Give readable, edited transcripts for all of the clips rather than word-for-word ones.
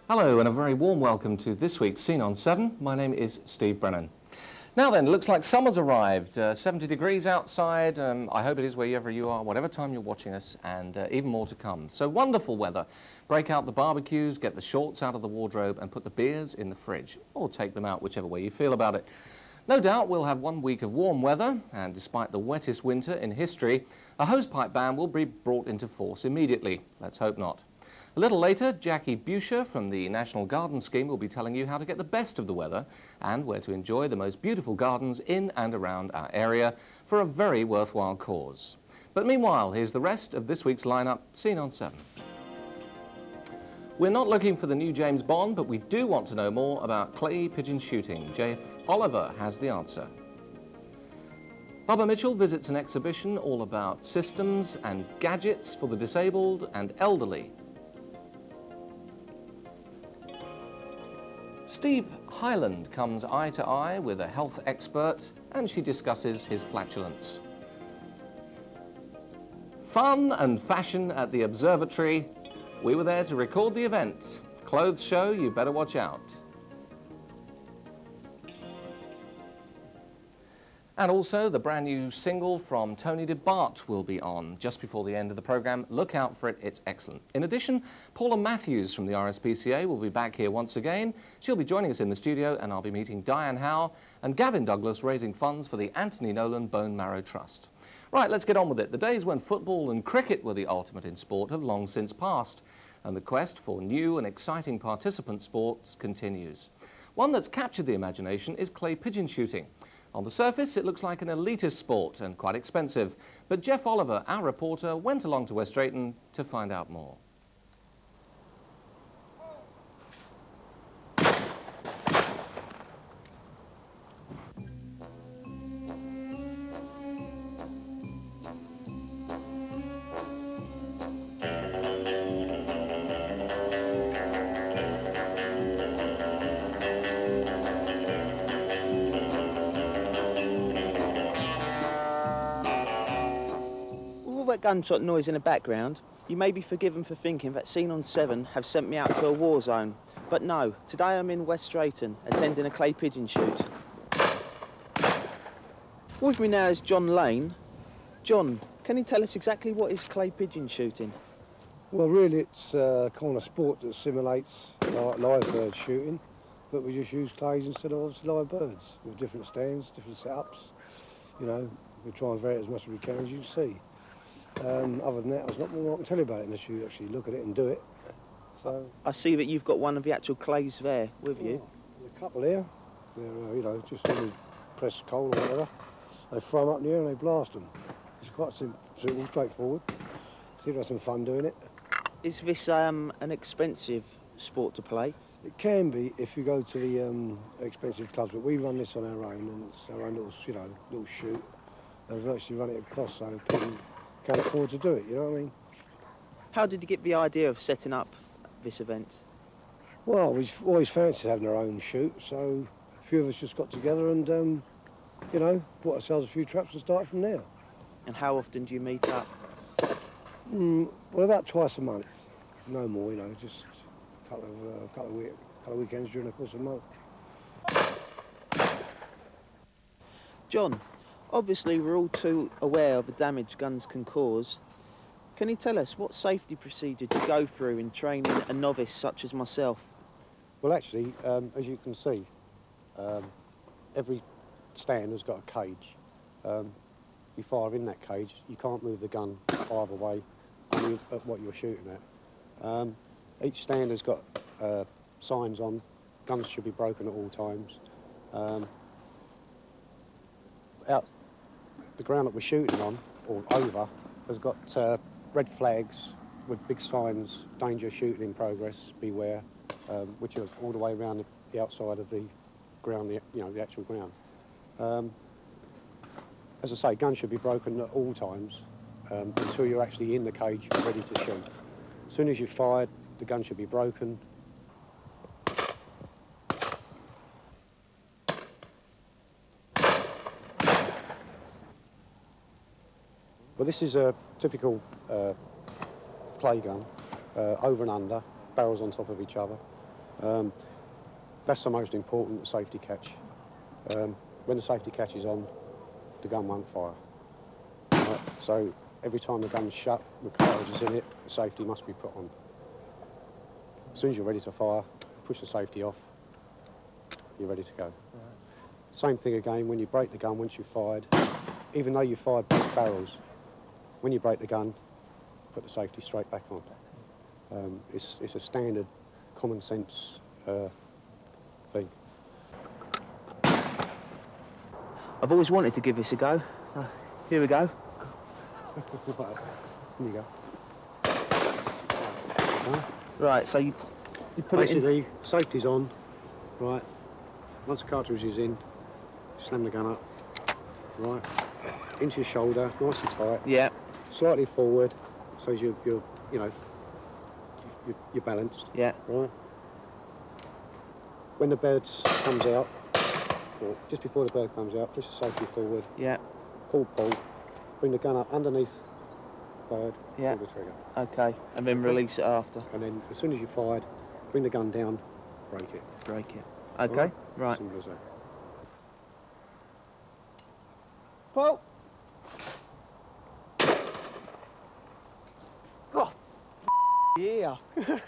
Hello and a very warm welcome to this week's Scene on 7. My name is Steve Brennan. Now then, looks like summer's arrived. 70 degrees outside. I hope it is wherever you are, whatever time you're watching us, and even more to come. So wonderful weather. Break out the barbecues, get the shorts out of the wardrobe and put the beers in the fridge. Or take them out, whichever way you feel about it. No doubt we'll have 1 week of warm weather, and despite the wettest winter in history, a hosepipe ban will be brought into force immediately. Let's hope not. A little later, Jackie Berkshire from the National Garden Scheme will be telling you how to get the best of the weather and where to enjoy the most beautiful gardens in and around our area for a very worthwhile cause. But meanwhile, here's the rest of this week's lineup, Scene on 7. We're not looking for the new James Bond, but we do want to know more about clay pigeon shooting. Jeff Oliver has the answer. Patricia Mitchell visits an exhibition all about systems and gadgets for the disabled and elderly. Steve Hyland comes eye to eye with a health expert and she discusses his flatulence. Fun and fashion at the observatory. We were there to record the event. Clothes show, you better watch out. And also, the brand new single from Tony DeBart will be on just before the end of the programme. Look out for it, it's excellent. In addition, Paula Matthews from the RSPCA will be back here once again. She'll be joining us in the studio and I'll be meeting Diane Howe and Gavin Douglas raising funds for the Anthony Nolan Bone Marrow Trust. Right, let's get on with it. The days when football and cricket were the ultimate in sport have long since passed, and the quest for new and exciting participant sports continues. One that's captured the imagination is clay pigeon shooting. On the surface, it looks like an elitist sport and quite expensive. But Jeff Oliver, our reporter, went along to West Drayton to find out more. That gunshot noise in the background, you may be forgiven for thinking that Scene on 7 have sent me out to a war zone. But no, today I'm in West Drayton, attending a clay pigeon shoot. With me now is John Lane. John, can you tell us exactly what is clay pigeon shooting? Well, really it's a kind of sport that simulates like live bird shooting, but we just use clays instead of obviously live birds, with different stands, different setups. You know, we try and vary it as much as we can, as you see. Other than that, there's not more I can tell you about it unless you actually look at it and do it. So I see that you've got one of the actual clays there with you. There's a couple here. They're, you know, just when you press coal or whatever, they throw them up in the air and they blast them. It's quite simple, straightforward. See, have some fun doing it. Is this an expensive sport to play? It can be if you go to the expensive clubs, but we run this on our own, and it's our own little, you know, little shoot. And virtually run it at cost, so people can't afford to do it, you know what I mean? How did you get the idea of setting up this event? Well, we've always fancied having our own shoot, so a few of us just got together and, you know, bought ourselves a few traps and started from there. And how often do you meet up? Well, about twice a month, no more, you know, just a couple of weekends during the course of the month. John, obviously we're all too aware of the damage guns can cause. Can you tell us what safety procedure do you go through in training a novice such as myself? Well, actually, as you can see, every stand has got a cage. You fire in that cage, you can't move the gun either way, only at what you're shooting at. Each stand has got signs on, guns should be broken at all times. Out the ground that we're shooting on, or over, has got red flags with big signs, danger, shooting in progress, beware, which are all the way around the outside of the ground, you know, the actual ground. As I say, guns should be broken at all times until you're actually in the cage ready to shoot. As soon as you've fired, the gun should be broken. Well, this is a typical clay gun, over and under, barrels on top of each other. That's the most important, the safety catch. When the safety catch is on, the gun won't fire. Right? So every time the gun's shut, the cartridge is in it, the safety must be put on. As soon as you're ready to fire, push the safety off, you're ready to go. Right. Same thing again, when you break the gun, once you've fired, even though you fired both barrels, when you break the gun, put the safety straight back on. It's a standard common sense thing. I've always wanted to give this a go, so here we go. Here you go. Right, so you put basically, safety's on, right? Once the cartridge is in, slam the gun up, right? Into your shoulder, nice and tight. Yeah. Slightly forward, so you're balanced. Yeah. Right. When the bird comes out, or just before the bird comes out, push the safety forward. Yeah. Pull, bring the gun up underneath the bird. Yeah. Pull the trigger. Okay, and then release it after. And then as soon as you're fired, bring the gun down, break it. Break it. Okay. Right. Simple as that. Pull. Oh, yeah. Didn't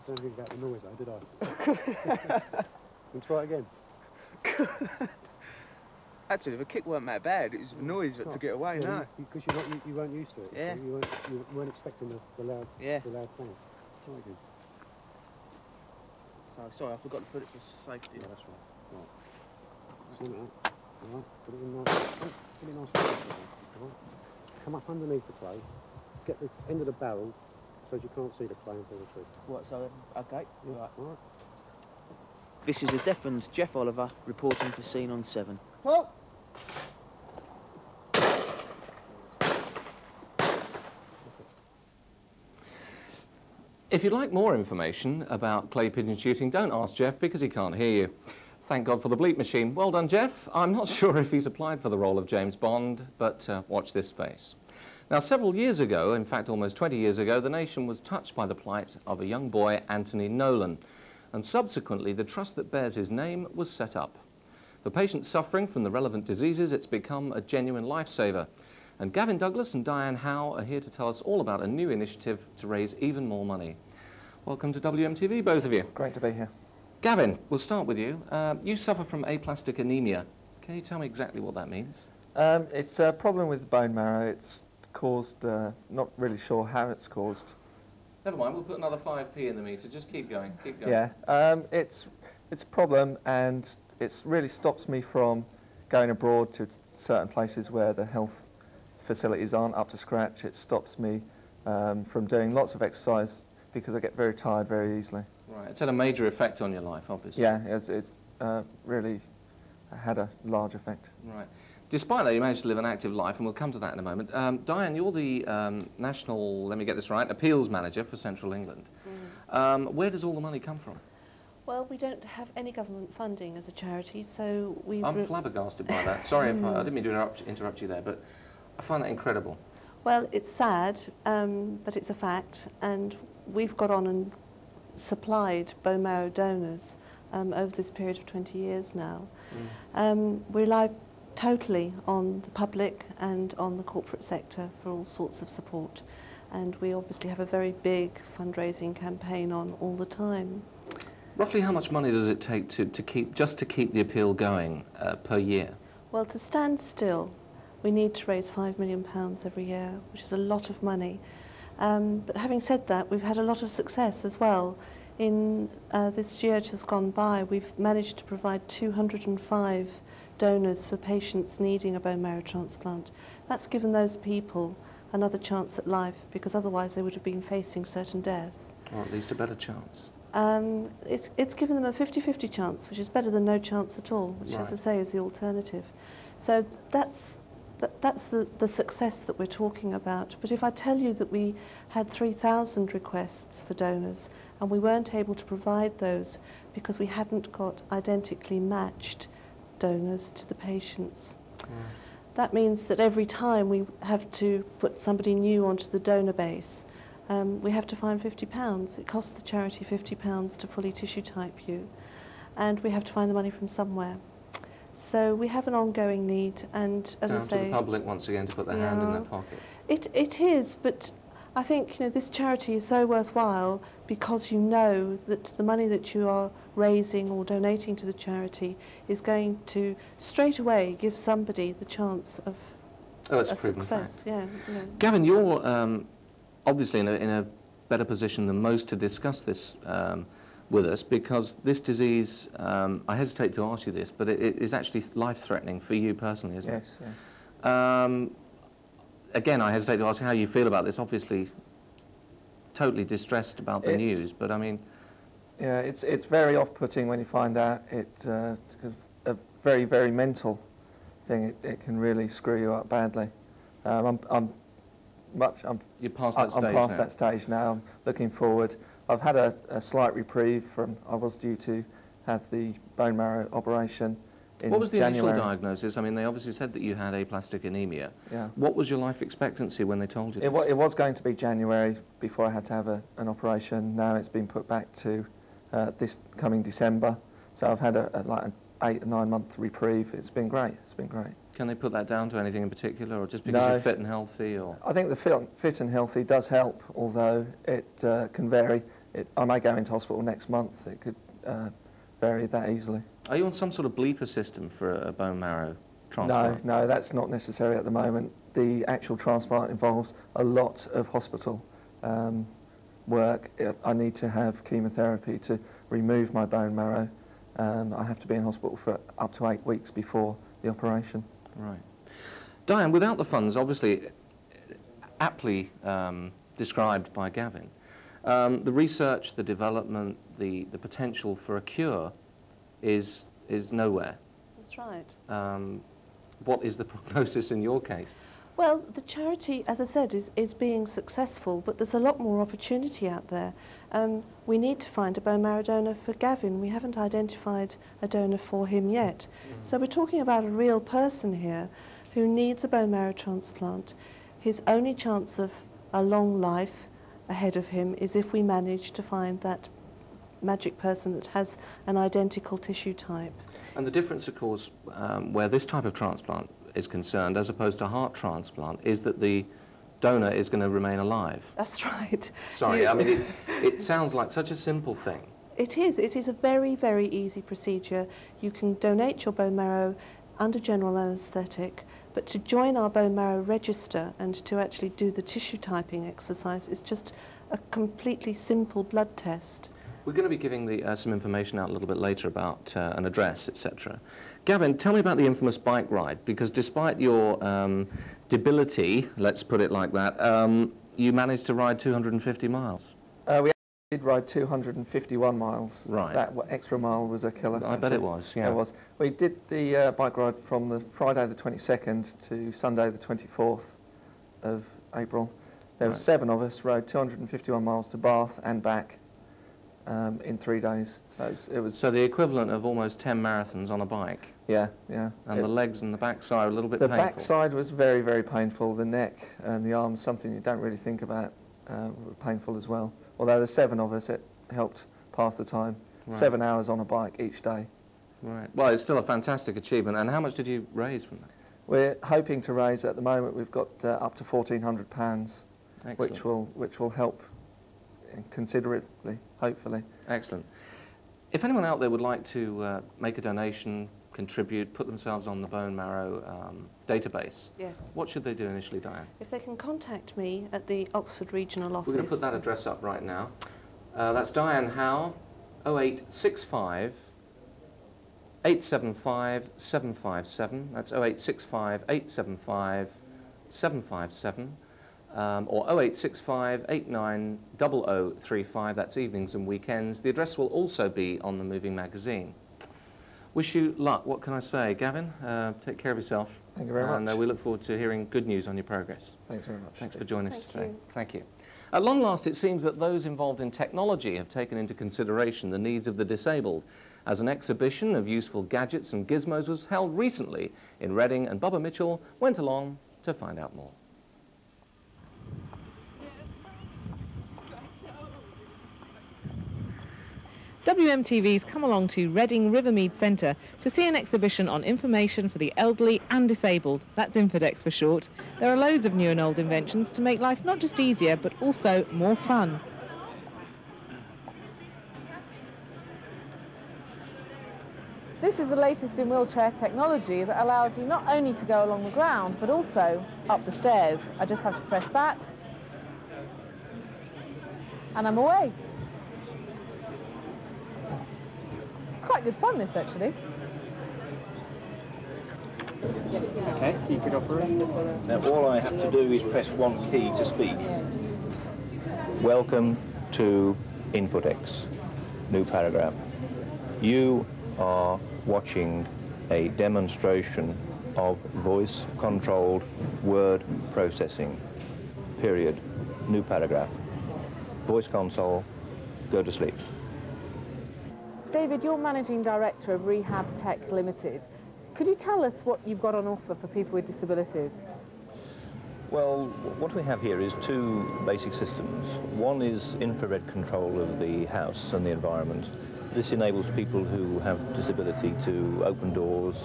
say anything about the noise though, did I? And try it again. Actually, the kick weren't that bad. It was the noise that took it away. Yeah, No. Because you weren't used to it. Yeah. So you weren't expecting the loud Yeah. the loud thing. Try again. Sorry, I forgot to put it for safety. Yeah, that's right. Right. Slim it up. All right. Put it in nice. Put it nice. All right. Come up underneath the clay. Get the end of the barrel so you can't see the clay and pull the trigger. What? So okay. Yeah. Right. All right. This is a deafened Jeff Oliver reporting for Scene on 7. Oh. If you'd like more information about clay pigeon shooting, don't ask Jeff because he can't hear you. Thank God for the bleep machine. Well done, Jeff. I'm not sure if he's applied for the role of James Bond, but watch this space. Now, several years ago, in fact almost 20 years ago, the nation was touched by the plight of a young boy, Anthony Nolan, and subsequently the trust that bears his name was set up. For patients suffering from the relevant diseases, it's become a genuine lifesaver. And Gavin Douglas and Diane Howe are here to tell us all about a new initiative to raise even more money. Welcome to WMTV, both of you. Great to be here. Gavin, we'll start with you. You suffer from aplastic anemia. Can you tell me exactly what that means? It's a problem with the bone marrow. It's caused, not really sure how it's caused. Never mind, we'll put another 5p in the meter. Just keep going, keep going. Yeah, it's a problem, and it really stops me from going abroad to certain places where the health facilities aren't up to scratch. It stops me from doing lots of exercise because I get very tired very easily. Right, it's had a major effect on your life, obviously. Yeah, it's really had a large effect. Right. Despite that, you managed to live an active life, and we'll come to that in a moment. Diane, you're the National, let me get this right, Appeals Manager for Central England. Where does all the money come from? Well, we don't have any government funding as a charity, so we... I'm flabbergasted by that. Sorry if I didn't mean to interrupt you there, but I find that incredible. Well, it's sad, but it's a fact, and we've got on and supplied bone marrow donors over this period of 20 years now. We rely totally on the public and on the corporate sector for all sorts of support, and we obviously have a very big fundraising campaign on all the time. Roughly how much money does it take to keep the appeal going per year? Well, to stand still, we need to raise £5 million every year, which is a lot of money. But having said that, we've had a lot of success as well. In this year just gone by, we've managed to provide 205 donors for patients needing a bone marrow transplant. That's given those people another chance at life, because otherwise they would have been facing certain death. Or at least a better chance. It's given them a 50-50 chance, which is better than no chance at all, which, as I say, is the alternative. So that's the success that we're talking about. But if I tell you that we had 3,000 requests for donors and we weren't able to provide those because we hadn't got identically matched donors to the patients, that means that every time we have to put somebody new onto the donor base, we have to find £50. It costs the charity £50 to fully tissue type you, and we have to find the money from somewhere. So we have an ongoing need, and as I say, down to the public once again to put their hand in their pocket. It is, but I think this charity is so worthwhile because you know that the money that you are raising or donating to the charity is going to straight away give somebody the chance of it's a proven success. fact. Yeah. Gavin, you're obviously in a better position than most to discuss this with us, because this disease, I hesitate to ask you this, but it is actually life-threatening for you personally, isn't it? Yes, yes. Again, I hesitate to ask how you feel about this. Obviously, totally distressed about the news, but I mean... Yeah, it's very off-putting when you find out. It's a very, very mental thing. It can really screw you up badly. You're past that stage now. I'm past that stage now. I'm looking forward. I've had a slight reprieve from... I was due to have the bone marrow operation in January. What was the initial diagnosis? I mean, they obviously said that you had aplastic anemia. Yeah. What was your life expectancy when they told you this? It was going to be January before I had to have an operation. Now it's been put back to this coming December. So I've had like an 8 or 9 month reprieve. It's been great. It's been great. Can they put that down to anything in particular, or just because you're fit and healthy? Or I think the fit and healthy does help, although it can vary. I may go into hospital next month. It could vary that easily. Are you on some sort of bleeper system for a bone marrow transplant? No, that's not necessary at the moment. The actual transplant involves a lot of hospital work. I need to have chemotherapy to remove my bone marrow. I have to be in hospital for up to 8 weeks before the operation. Right. Diane, without the funds, obviously aptly described by Gavin, the research, the development, the potential for a cure is nowhere. That's right. What is the prognosis in your case? Well, the charity, as I said, is being successful, but there's a lot more opportunity out there. We need to find a bone marrow donor for Gavin. We haven't identified a donor for him yet. So we're talking about a real person here who needs a bone marrow transplant. His only chance of a long life ahead of him is if we manage to find that magic person that has an identical tissue type. And the difference, of course, where this type of transplant is concerned, as opposed to heart transplant, is that the donor is going to remain alive. That's right. Sorry, I mean, it sounds like such a simple thing. It is. It is a very, very easy procedure. You can donate your bone marrow under general anaesthetic, but to join our bone marrow register and to actually do the tissue typing exercise is just a completely simple blood test. We're going to be giving some information out a little bit later about an address, etc. Gavin, tell me about the infamous bike ride, because despite your debility, let's put it like that, you managed to ride 250 miles. We did ride 251 miles. Right. That extra mile was a killer. I bet it was, yeah. It was. We did the bike ride from the Friday the 22nd to Sunday the 24th of April. There were 7 of us, rode 251 miles to Bath and back. In 3 days. So it was. So the equivalent of almost 10 marathons on a bike. Yeah, yeah. And the legs and the backside are a little bit painful. The backside was very, very painful. The neck and the arms, something you don't really think about, were painful as well. Although the 7 of us, it helped pass the time. Right. 7 hours on a bike each day. Right. Well, it's still a fantastic achievement. And how much did you raise from that? We're hoping to raise, at the moment, we've got up to £1,400, which will help considerably, hopefully. Excellent. If anyone out there would like to make a donation, contribute, put themselves on the bone marrow database, yes, what should they do initially, Diane? If they can contact me at the Oxford Regional Office. We're going to put that address up right now. That's Diane Howe, 0865 875 757. That's 0865 875 757. Or 0865 890035, that's evenings and weekends. The address will also be on the Moving Magazine. Wish you luck. What can I say? Gavin, take care of yourself. Thank you very much. And we look forward to hearing good news on your progress. Thanks very much. Thanks for joining us today. You. Thank you. At long last, it seems that those involved in technology have taken into consideration the needs of the disabled, as an exhibition of useful gadgets and gizmos was held recently in Reading, and Patricia Mitchell went along to find out more. WMTV's come along to Reading Rivermead Centre to see an exhibition on information for the elderly and disabled. That's Infodex for short. There are loads of new and old inventions to make life not just easier, but also more fun. This is the latest in wheelchair technology that allows you not only to go along the ground, but also up the stairs. I just have to press that, and I'm away. It's quite good fun, this, actually. Okay, so you could operate. Now all I have to do is press one key to speak. Welcome to Infodex. New paragraph. You are watching a demonstration of voice-controlled word processing. Period. New paragraph. Voice console. Go to sleep. David, you're Managing Director of Rehab Tech Limited. Could you tell us what you've got on offer for people with disabilities? Well, what we have here is two basic systems. One is infrared control of the house and the environment. This enables people who have disability to open doors,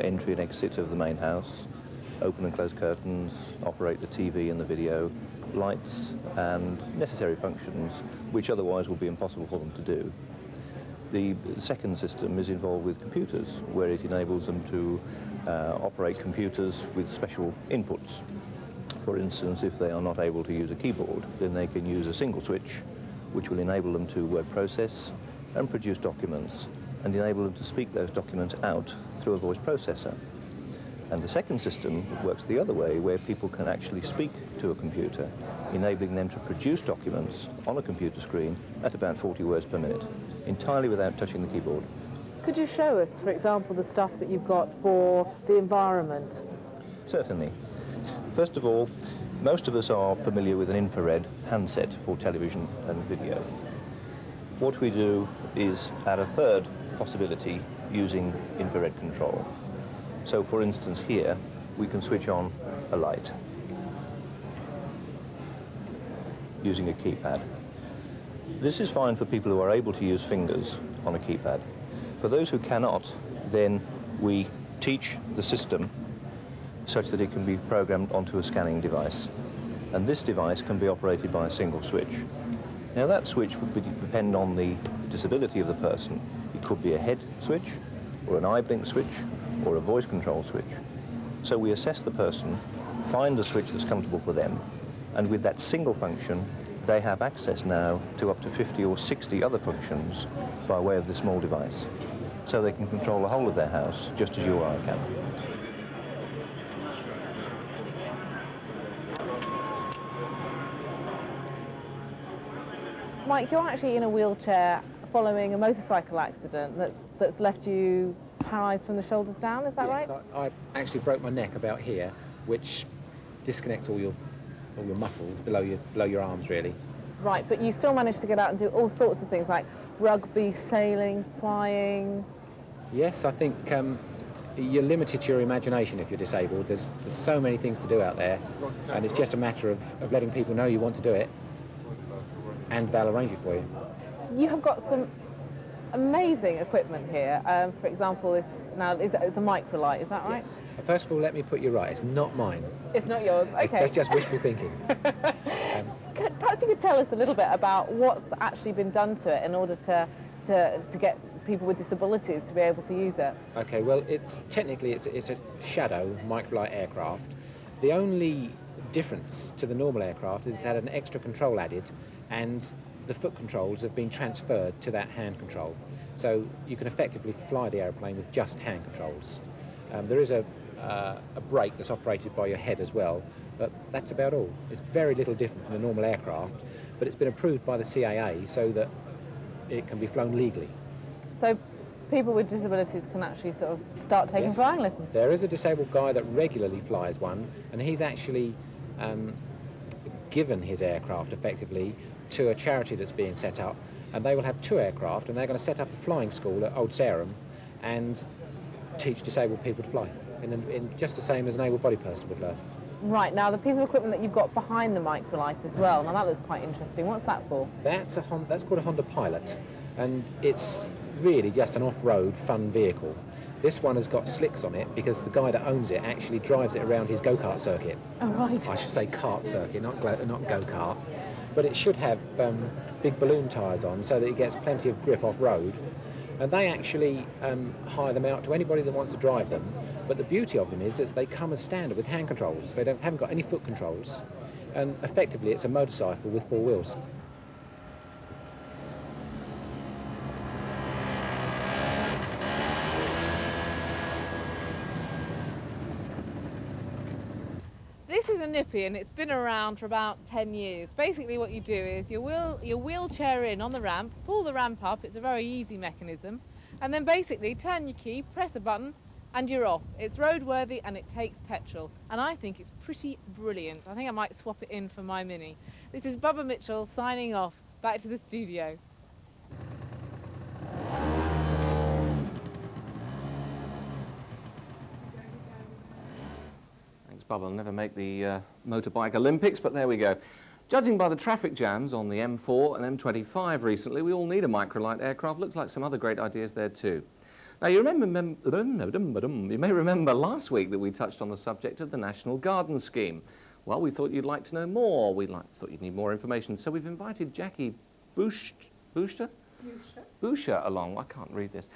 entry and exit of the main house, open and close curtains, operate the TV and the video, lights and necessary functions which otherwise would be impossible for them to do. The second system is involved with computers, where it enables them to operate computers with special inputs. For instance, if they are not able to use a keyboard, then they can use a single switch, which will enable them to word process and produce documents, and enable them to speak those documents out through a voice processor. And the second system works the other way, where people can actually speak to a computer, enabling them to produce documents on a computer screen at about 40 words per minute, entirely without touching the keyboard. Could you show us, for example, the stuff that you've got for the environment? Certainly. First of all, most of us are familiar with an infrared handset for television and video. What we do is add a third possibility using infrared control. So, for instance, here we can switch on a light using a keypad. This is fine for people who are able to use fingers on a keypad. For those who cannot, then we teach the system such that it can be programmed onto a scanning device. And this device can be operated by a single switch. Now that switch would depend on the disability of the person. It could be a head switch, or an eye blink switch, or a voice control switch. So we assess the person, find the switch that's comfortable for them, and with that single function, they have access now to up to 50 or 60 other functions by way of this small device. So they can control the whole of their house just as you or I can. Mike, you're actually in a wheelchair following a motorcycle accident that's left you paralysed from the shoulders down, is that right? I actually broke my neck about here, which disconnects all your muscles below your arms, really. Right, but you still managed to get out and do all sorts of things like rugby, sailing, flying. Yes, I think you're limited to your imagination if you're disabled. There's so many things to do out there, and it's just a matter of letting people know you want to do it, and they'll arrange it for you. You have got some amazing equipment here. For example, it's a microlight, is that right? Yes. First of all, let me put you right. It's not mine. It's not yours. Okay. That's just wishful thinking. Perhaps you could tell us a little bit about what's actually been done to it in order to get people with disabilities to be able to use it. Okay. Well, technically it's a shadow microlight aircraft. The only difference to the normal aircraft is it's had an extra control added, and the foot controls have been transferred to that hand control. So you can effectively fly the aeroplane with just hand controls. There is a brake that's operated by your head as well, but that's about all. It's very little different from the normal aircraft, but it's been approved by the CAA so that it can be flown legally. So people with disabilities can actually sort of start taking flying lessons? There is a disabled guy that regularly flies one, and he's actually given his aircraft effectively to a charity that's being set up, and they will have 2 aircraft, and they're going to set up a flying school at Old Sarum and teach disabled people to fly in just the same as an able-bodied person would learn. Right, now the piece of equipment that you've got behind the microlight as well, now that looks quite interesting. What's that for? That's called a Honda Pilot. and it's really just an off-road fun vehicle. This one has got slicks on it because the guy that owns it actually drives it around his go-kart circuit. Oh, right. I should say kart circuit, not go-kart. But it should have big balloon tyres on so that it gets plenty of grip off-road. And they actually hire them out to anybody that wants to drive them. But the beauty of them is that they come as standard with hand controls. They haven't got any foot controls. And effectively, it's a motorcycle with 4 wheels. This is a Nippy and it's been around for about 10 years. Basically what you do is you wheel your wheelchair in on the ramp, pull the ramp up, it's a very easy mechanism, and then basically turn your key, press a button, and you're off. It's roadworthy and it takes petrol, and I think it's pretty brilliant. I think I might swap it in for my Mini. This is Patricia Mitchell signing off. Back to the studio. Bubba will never make the motorbike Olympics, but there we go. Judging by the traffic jams on the M4 and M25 recently, we all need a microlight aircraft. Looks like some other great ideas there too. Now, you may remember last week that we touched on the subject of the National Garden Scheme. Well, we thought you'd like to know more. Thought you'd need more information, so we've invited Jackie Boucher along. I can't read this.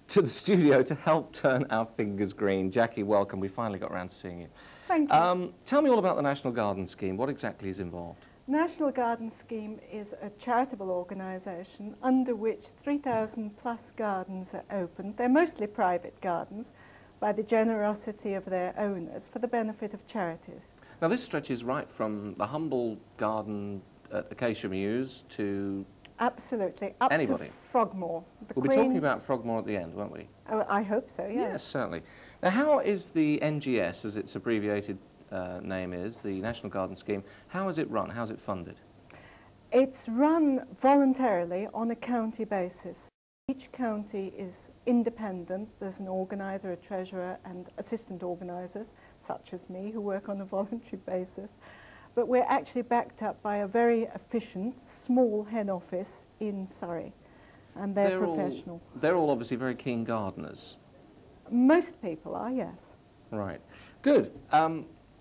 To the studio to help turn our fingers green. Jackie, welcome. We finally got around to seeing you. Thank you. Tell me all about the National Garden Scheme. What exactly is involved? National Garden Scheme is a charitable organisation under which 3,000 plus gardens are opened. They're mostly private gardens by the generosity of their owners for the benefit of charities. Now this stretches right from the humble garden at Acacia Mews to... Absolutely, up anybody. to Frogmore. We'll be talking about Frogmore at the end, won't we? Oh, I hope so, yes. Yes, certainly. Now, how is the NGS, as its abbreviated name is, the National Garden Scheme, how is it run? How is it funded? It's run voluntarily on a county basis. Each county is independent. There's an organiser, a treasurer, and assistant organisers, such as me, who work on a voluntary basis. But we're actually backed up by a very efficient, small head office in Surrey, and they're professional. They're all obviously very keen gardeners. Most people are, yes. Right. Good.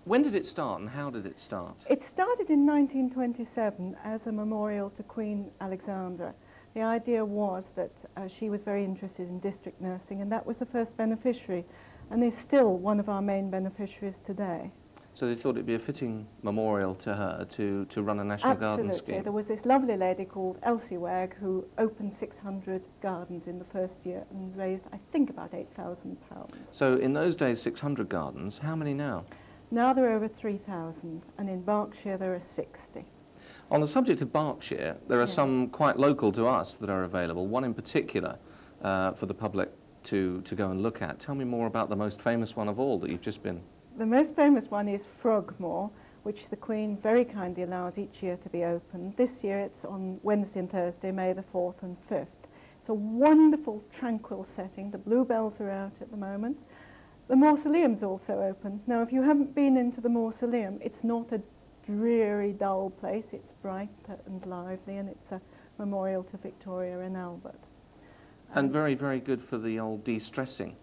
When did it start and how did it start? It started in 1927 as a memorial to Queen Alexandra. The idea was that she was very interested in district nursing, and that was the first beneficiary, and is still one of our main beneficiaries today. So they thought it'd be a fitting memorial to her to run a National Garden Scheme. Absolutely. There was this lovely lady called Elsie Wagg who opened 600 gardens in the first year and raised, I think, about £8,000. So in those days, 600 gardens. How many now? Now there are over 3,000, and in Berkshire there are 60. On the subject of Berkshire, there are some quite local to us that are available, one in particular for the public to go and look at. Tell me more about the most famous one of all that you've just been. The most famous one is Frogmore, which the Queen very kindly allows each year to be opened. This year it's on Wednesday and Thursday, May the 4th and 5th. It's a wonderful, tranquil setting. The bluebells are out at the moment. The mausoleum's also open. Now, if you haven't been into the mausoleum, it's not a dreary, dull place. It's bright and lively, and it's a memorial to Victoria and Albert. And very, very good for the old de-stressing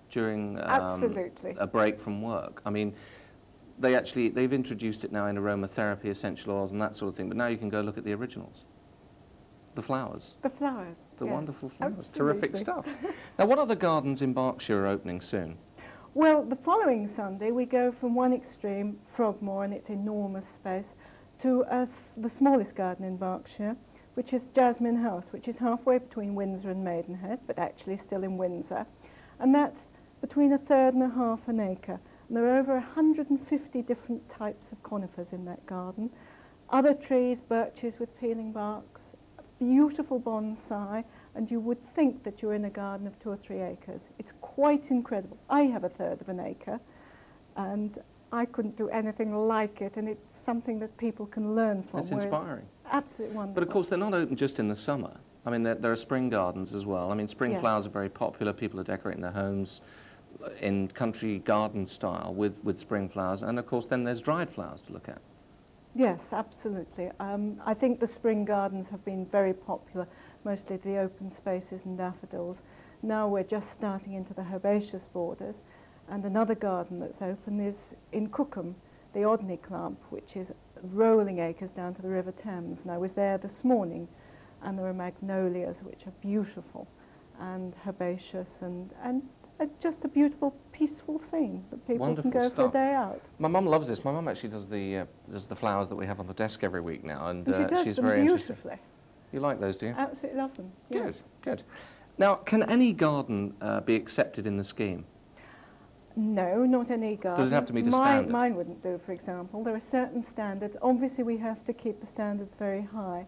during a break from work. I mean, they've introduced it now in aromatherapy, essential oils and that sort of thing, but now you can go look at the originals. The flowers. The flowers, The wonderful flowers. Absolutely. Terrific stuff. Now, what other gardens in Berkshire are opening soon? Well, the following Sunday we go from one extreme, Frogmore and its enormous space, to the smallest garden in Berkshire, which is Jasmine House, which is halfway between Windsor and Maidenhead, but actually still in Windsor. And that's between 1/3 and 1/2 an acre. And there are over 150 different types of conifers in that garden. Other trees, birches with peeling barks, beautiful bonsai, and you would think that you're in a garden of 2 or 3 acres. It's quite incredible. I have 1/3 of an acre, and I couldn't do anything like it, and it's something that people can learn from. It's inspiring. Absolutely wonderful. But of course, they're not open just in the summer. I mean, there are spring gardens as well. I mean, spring flowers are very popular. People are decorating their homes in country garden style with spring flowers. And of course, then there's dried flowers to look at. Yes, absolutely. I think the spring gardens have been very popular. mostly the open spaces and daffodils. Now we're just starting into the herbaceous borders, and another garden that's open is in Cookham, the Odney Clump, which is rolling acres down to the River Thames. And I was there this morning, and there are magnolias, which are beautiful and herbaceous, and just a beautiful, peaceful scene that people Wonderful can go stuff. for a day out. My mum loves this. My mum actually does the flowers that we have on the desk every week now, and She does she's them very interested. beautifully. You like those, do you? Absolutely love them. Good, Yes. good. Now, can any garden be accepted in the scheme? No, not any garden. Does it have to meet a standard? Mine wouldn't do, for example. There are certain standards. Obviously, we have to keep the standards very high.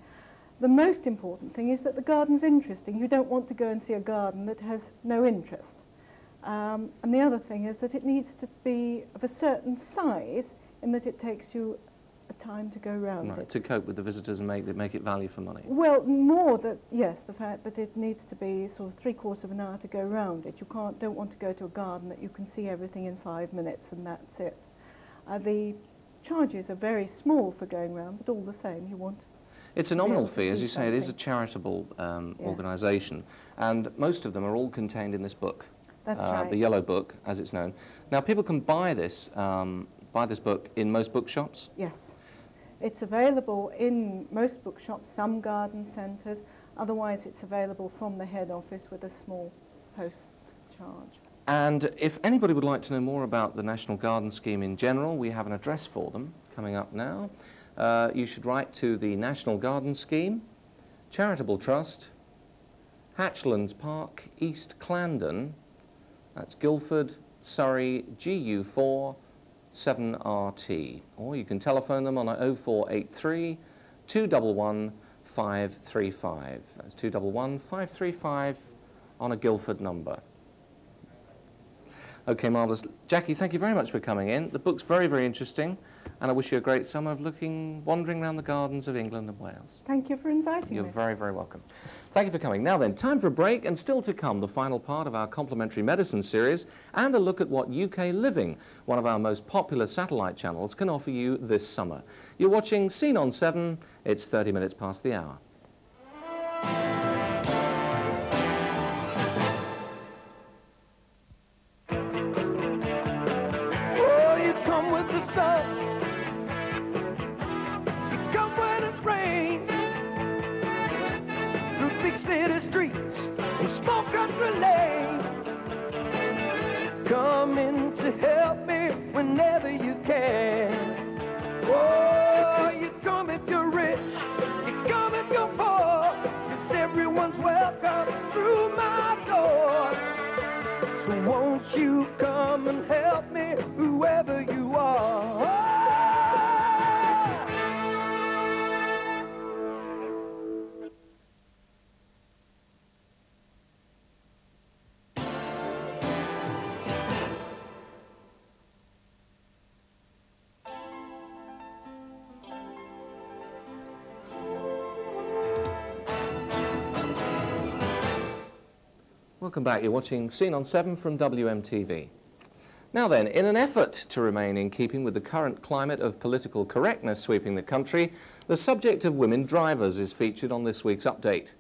The most important thing is that the garden's interesting. You don't want to go and see a garden that has no interest. And the other thing is that it needs to be of a certain size in that it takes you a time to go round Right, it. to cope with the visitors and make it value for money. Well, more that, yes, the fact that it needs to be sort of 3/4 of an hour to go round it. You don't want to go to a garden that you can see everything in 5 minutes and that's it. The charges are very small for going round, but all the same, you want. It's a nominal able to fee, as see you say. It is a something. charitable Yes. organisation, and most of them are all contained in this book. That's right. The Yellow Book, as it's known. Now, people can buy this book in most bookshops. Yes. It's available in most bookshops, some garden centres. Otherwise, it's available from the head office with a small post charge. And if anybody would like to know more about the National Garden Scheme in general, we have an address for them coming up now. You should write to the National Garden Scheme, Charitable Trust, Hatchlands Park, East Clandon. That's Guildford, Surrey, GU4 7RT. Or you can telephone them on 0483 211 535. That's 211 535 on a Guildford number. Okay, marvellous. Jackie, thank you very much for coming in. The book's very, very interesting, and I wish you a great summer of wandering around the gardens of England and Wales. Thank you for inviting You're me. very, very welcome. Thank you for coming. Now then, time for a break, and still to come, the final part of our complimentary medicine series, and a look at what UK Living, one of our most popular satellite channels, can offer you this summer. You're watching Scene on 7. It's 30 minutes past the hour. Oh, you come with the sun. You come when it rains. Through big city streets and small country lanes. Come in to help me whenever you can. Oh, you come if you're rich. You come if you're poor. 'Cause everyone's welcome through my door. So won't you come and help me, whoever you are? Welcome back. You're watching Scene on 7 from WMtv. Now then, in an effort to remain in keeping with the current climate of political correctness sweeping the country, the subject of women drivers is featured on this week's update.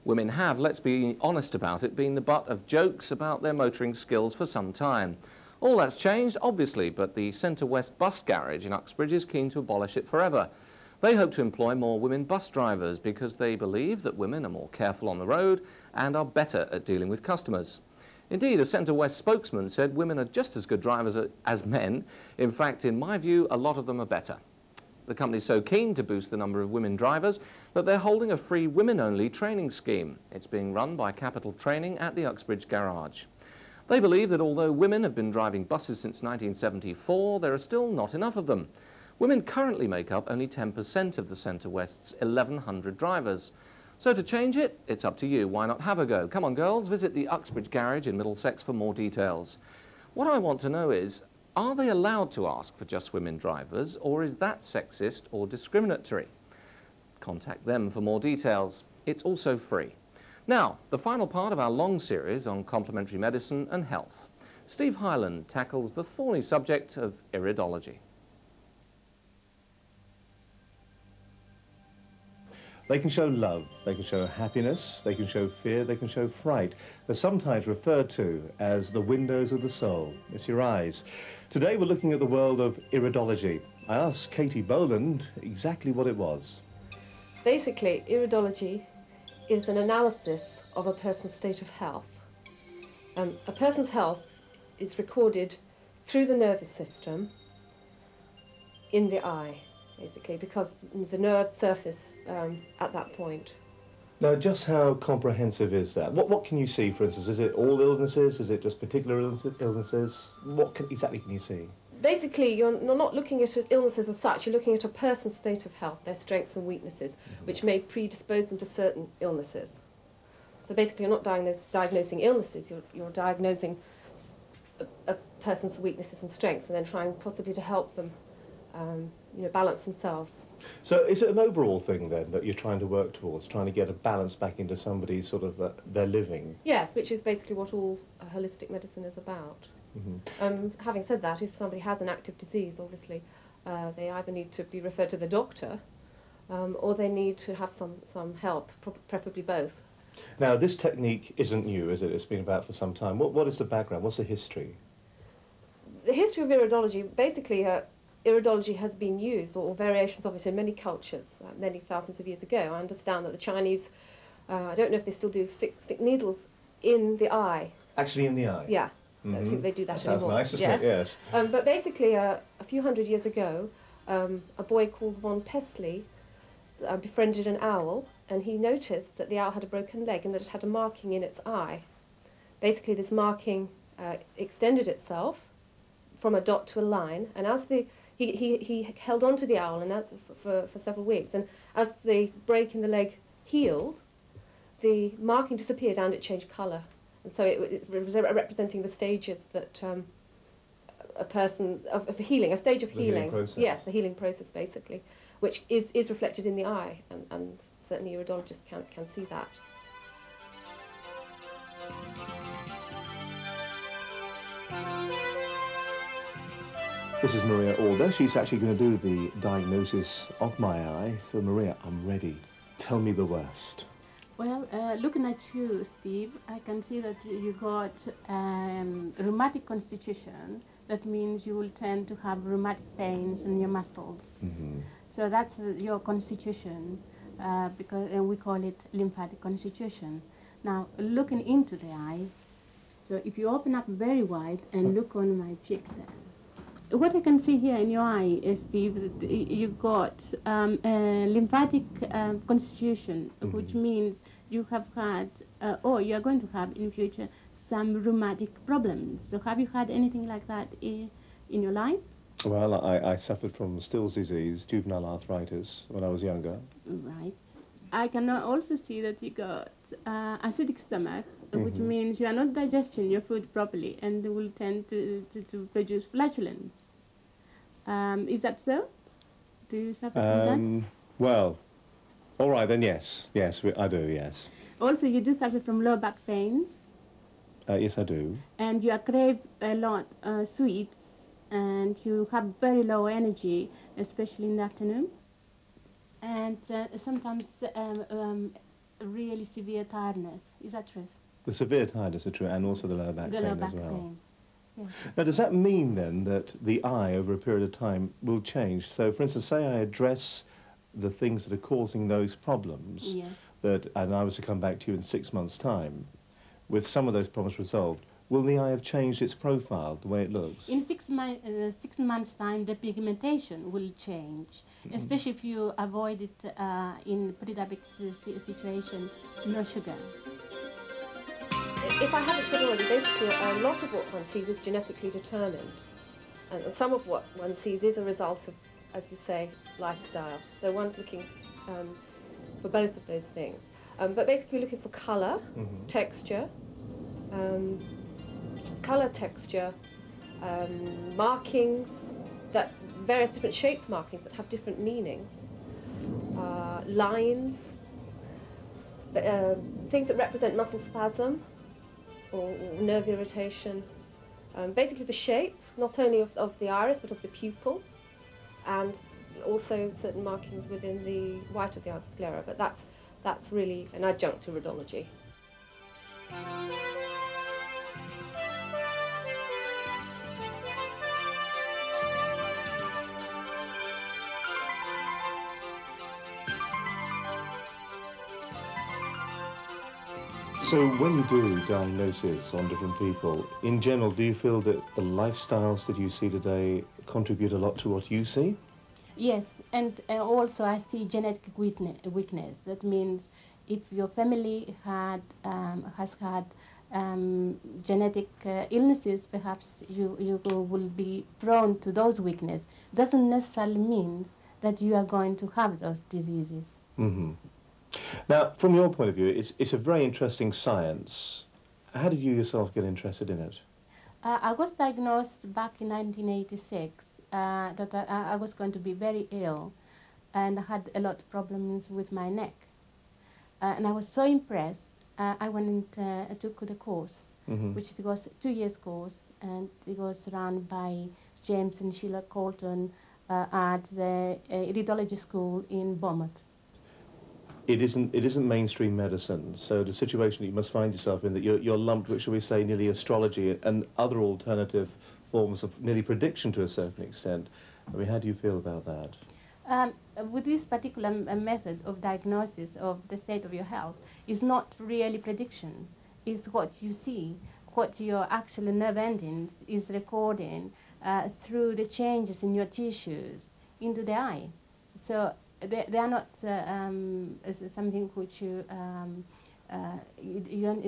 Women have, let's be honest about it, been the butt of jokes about their motoring skills for some time. All that's changed, obviously, but the Centre West bus garage in Uxbridge is keen to abolish it forever. They hope to employ more women bus drivers because they believe that women are more careful on the road and are better at dealing with customers. Indeed, a Centre West spokesman said women are just as good drivers as men. In fact, in my view, a lot of them are better. The company is so keen to boost the number of women drivers that they're holding a free women-only training scheme. It's being run by Capital Training at the Uxbridge garage. They believe that although women have been driving buses since 1974, there are still not enough of them. Women currently make up only 10% of the Centre West's 1,100 drivers. So to change it, it's up to you. Why not have a go? Come on, girls, visit the Uxbridge garage in Middlesex for more details. What I want to know is, are they allowed to ask for just women drivers, or is that sexist or discriminatory? Contact them for more details. It's also free. Now, the final part of our long series on complementary medicine and health. Steve Hyland tackles the thorny subject of iridology. They can show love, they can show happiness, they can show fear, they can show fright. They're sometimes referred to as the windows of the soul. It's your eyes. Today we're looking at the world of iridology. I asked Katie Boland exactly what it was. Basically, iridology is an analysis of a person's state of health. A person's health is recorded through the nervous system in the eye, basically, because the nerves surface at that point. Now, just how comprehensive is that? What can you see, for instance? Is it all illnesses? Is it just particular illnesses? What exactly can you see? Basically, you're not looking at illnesses as such, you're looking at a person's state of health, their strengths and weaknesses, which may predispose them to certain illnesses. So basically, you're not diagnosing illnesses, you're diagnosing a person's weaknesses and strengths, and then trying possibly to help them balance themselves. So is it an overall thing then that you're trying to work towards, trying to get a balance back into somebody's sort of their living? Yes, which is basically what all holistic medicine is about. Having said that, if somebody has an active disease, obviously, they either need to be referred to the doctor or they need to have some help, preferably both. Now, this technique isn't new, is it? It's been about for some time. What is the background? What's the history? The history of iridology, basically, iridology has been used, or variations of it, in many cultures, many thousands of years ago. I understand that the Chinese, I don't know if they still do, stick needles in the eye. Actually in the eye? Yeah. I don't think they do that anymore. Sounds nice, doesn't it? Yes. But basically, a few hundred years ago, a boy called von Pestley befriended an owl, and he noticed that the owl had a broken leg and that it had a marking in its eye. Basically, this marking extended itself from a dot to a line, and as he held on to the owl and for several weeks, and as the break in the leg healed, the marking disappeared and it changed colour. And so it was representing the stages that a person of healing, a stage of healing. Yes, the healing process basically, which is reflected in the eye, and certainly iridologists can see that. This is Maria Alder. She's actually going to do the diagnosis of my eye. So Maria, I'm ready. Tell me the worst. Well, looking at you, Steve, I can see that you got rheumatic constitution. That means you will tend to have rheumatic pains in your muscles. So that's your constitution, and we call it lymphatic constitution. Now, looking into the eye, so if you open up very wide and look on my cheek there, what I can see here in your eye is, Steve, you've got a lymphatic constitution, which means you have had, or you are going to have in future, some rheumatic problems. So have you had anything like that in your life? Well, I suffered from Still's disease, juvenile arthritis, when I was younger. Right. I can also see that you got acidic stomach, which means you are not digesting your food properly and will tend to produce flatulence. Is that so? Do you suffer from that? Well, all right then, yes. Yes, I do, yes. Also, you do suffer from low back pains. Yes, I do. And you crave a lot sweets, and you have very low energy, especially in the afternoon. And sometimes really severe tiredness. Is that true? The severe tiredness is true, and also the lower back pain as well. Pain. Yes. Now, does that mean then that the eye over a period of time will change? So, for instance, say I address the things that are causing those problems, yes, and I was to come back to you in 6 months' time, with some of those problems resolved, will the eye have changed its profile, the way it looks? In 6 months' time, the pigmentation will change, especially if you avoid it in pre-diabetic situation, no sugar. If I haven't said already, basically a lot of what one sees is genetically determined, and some of what one sees is a result of, as you say, lifestyle. So one's looking for both of those things. But basically looking for colour, texture, markings, that various different shaped markings that have different meanings, lines, things that represent muscle spasm or nerve irritation. Basically the shape, not only of the iris but of the pupil, and also certain markings within the white of the iris sclera, but that's really an adjunct to iridology. So when you do diagnosis on different people, in general, do you feel that the lifestyles that you see today contribute a lot to what you see? Yes, and also I see genetic weakness. That means if your family has had genetic illnesses, perhaps you will be prone to those weaknesses. Doesn't necessarily mean that you are going to have those diseases. Mm-hmm. Now, from your point of view, it's a very interesting science. How did you yourself get interested in it? I was diagnosed back in 1986 that I was going to be very ill, and I had a lot of problems with my neck. And I was so impressed, I went and took the course, which was a 2-year course, and it was run by James and Sheila Colton at the iridology school in Bournemouth. It isn't mainstream medicine, so the situation that you must find yourself in, that you're lumped with, shall we say, nearly astrology and other alternative forms of nearly prediction to a certain extent. I mean, how do you feel about that? With this particular method of diagnosis of the state of your health, is not really prediction. It's what you see, what your actual nerve endings is recording through the changes in your tissues into the eye. So they are not something which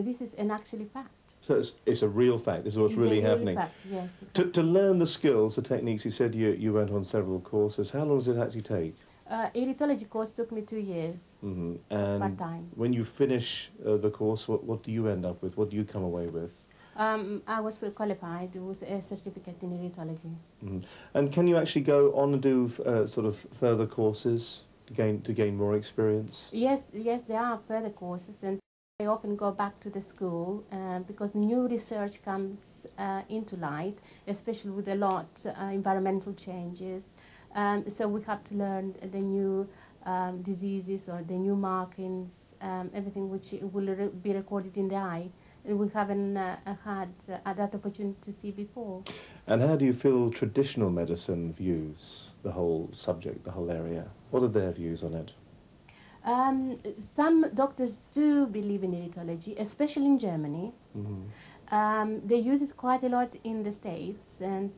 this is an actual fact. So it's a real fact. This is what's really happening. Fact, yes, exactly. To learn the skills, the techniques, you said you went on several courses. How long does it actually take? Iridology course took me 2 years, And part-time. when you finish the course, what do you end up with? What do you come away with? I was qualified with a certificate in iridology. And can you actually go on and do sort of further courses to gain more experience? Yes, there are further courses, and I often go back to the school because new research comes into light, especially with a lot environmental changes. So we have to learn the new diseases or the new markings, everything which will be recorded in the eye. We haven't had that opportunity to see before. And how do you feel traditional medicine views the whole subject, the whole area? What are their views on it? Some doctors do believe in iridology, especially in Germany. They use it quite a lot in the States, and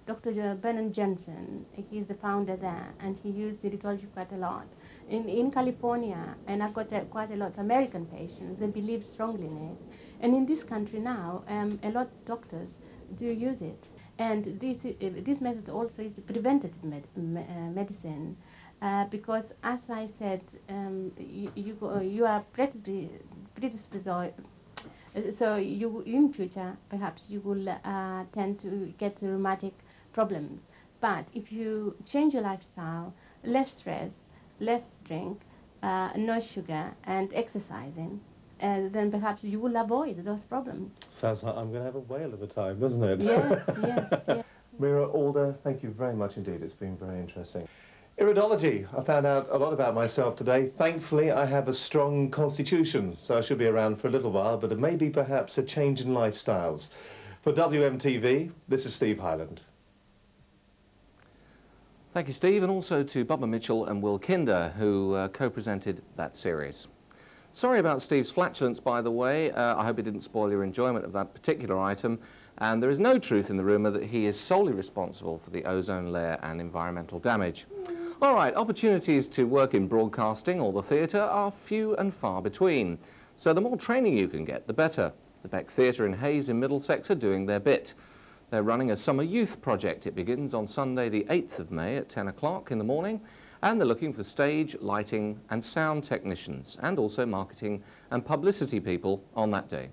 Dr. Brennan, he's the founder there, and he used iridology quite a lot. In California, and I've got quite a lot of American patients, they believe strongly in it. And in this country now, a lot of doctors do use it. And this method also is preventative medicine, because as I said, you are predisposed. So in future, perhaps you will tend to get rheumatic problems. But if you change your lifestyle, less stress, less drink, no sugar, and exercising, then perhaps you will avoid those problems. Sounds like I'm going to have a whale of a time, doesn't it? Yes, yes. Mira Alder, thank you very much indeed. It's been very interesting. Iridology. I found out a lot about myself today. Thankfully, I have a strong constitution, so I should be around for a little while, but it may be perhaps a change in lifestyles. For WMtv, this is Steve Hyland. Thank you, Steve, and also to Patricia Mitchell and Will Kinder, who co-presented that series. Sorry about Steve's flatulence, by the way. I hope it didn't spoil your enjoyment of that particular item. And there is no truth in the rumour that he is solely responsible for the ozone layer and environmental damage. All right, opportunities to work in broadcasting or the theatre are few and far between. So the more training you can get, the better. The Beck Theatre in Hayes in Middlesex are doing their bit. They're running a summer youth project. It begins on Sunday the 8th of May at 10 o'clock in the morning, and they're looking for stage, lighting and sound technicians, and also marketing and publicity people on that day.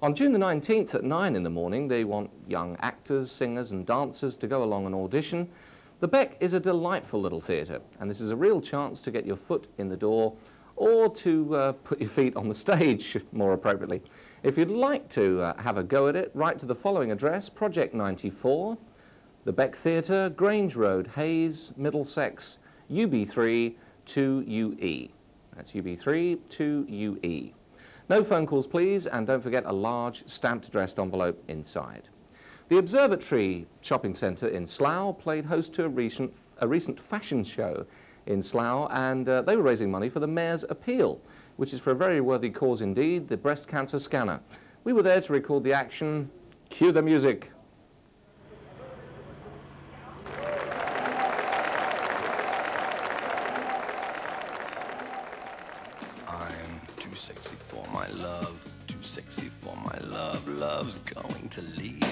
On June the 19th at 9 in the morning, they want young actors, singers and dancers to go along and audition. The Beck is a delightful little theatre, and this is a real chance to get your foot in the door or to put your feet on the stage, more appropriately. If you'd like to have a go at it, write to the following address, Project 94, the Beck Theatre, Grange Road, Hayes, Middlesex, UB3 2UE. That's UB3 2UE. No phone calls, please, and don't forget a large stamped addressed envelope inside. The Observatory Shopping Centre in Slough played host to a recent fashion show in Slough, and they were raising money for the Mayor's Appeal, which is for a very worthy cause indeed, the breast cancer scanner. We were there to record the action. Cue the music. I'm too sexy for my love, too sexy for my love, love's going to leave me.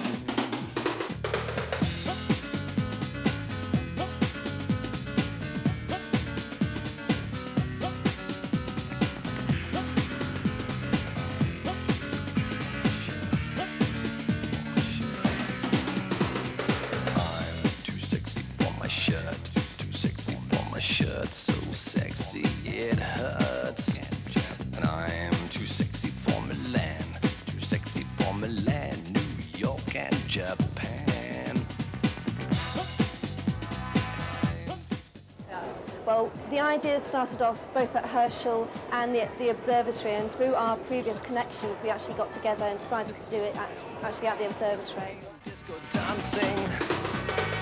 Shirt so sexy it hurts, and I am too sexy for Milan, too sexy for Milan, New York and Japan. Well, the idea started off both at Herschel and the observatory, and through our previous connections we actually got together and decided to do it actually at the observatory. Disco dancing,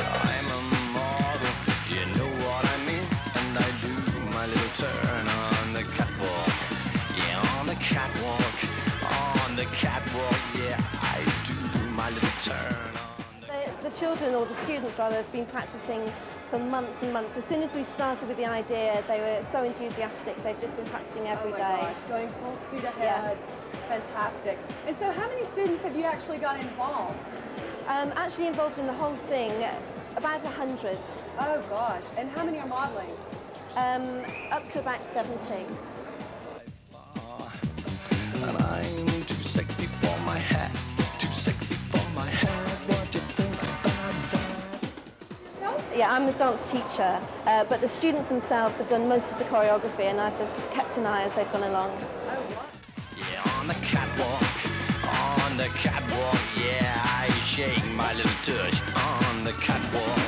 I'm a model, you know what I mean? And I do my little turn on the catwalk. Yeah, on the catwalk. On the catwalk, yeah, I do my little turn on The children, or the students rather, have been practicing for months and months. As soon as we started with the idea, they were so enthusiastic. They've just been practicing every day. Oh my gosh, going full speed ahead. Yeah. Fantastic. And so how many students have you actually got involved? Actually involved in the whole thing, about 100. Oh gosh, and how many are modelling? Up to about 70. and I'm too sexy for my hat, too sexy for my hat. What do you think about that? Yeah, I'm a dance teacher, but the students themselves have done most of the choreography, and I've just kept an eye as they've gone along. Yeah, on the catwalk, yeah, I shake my little tush on the catwalk.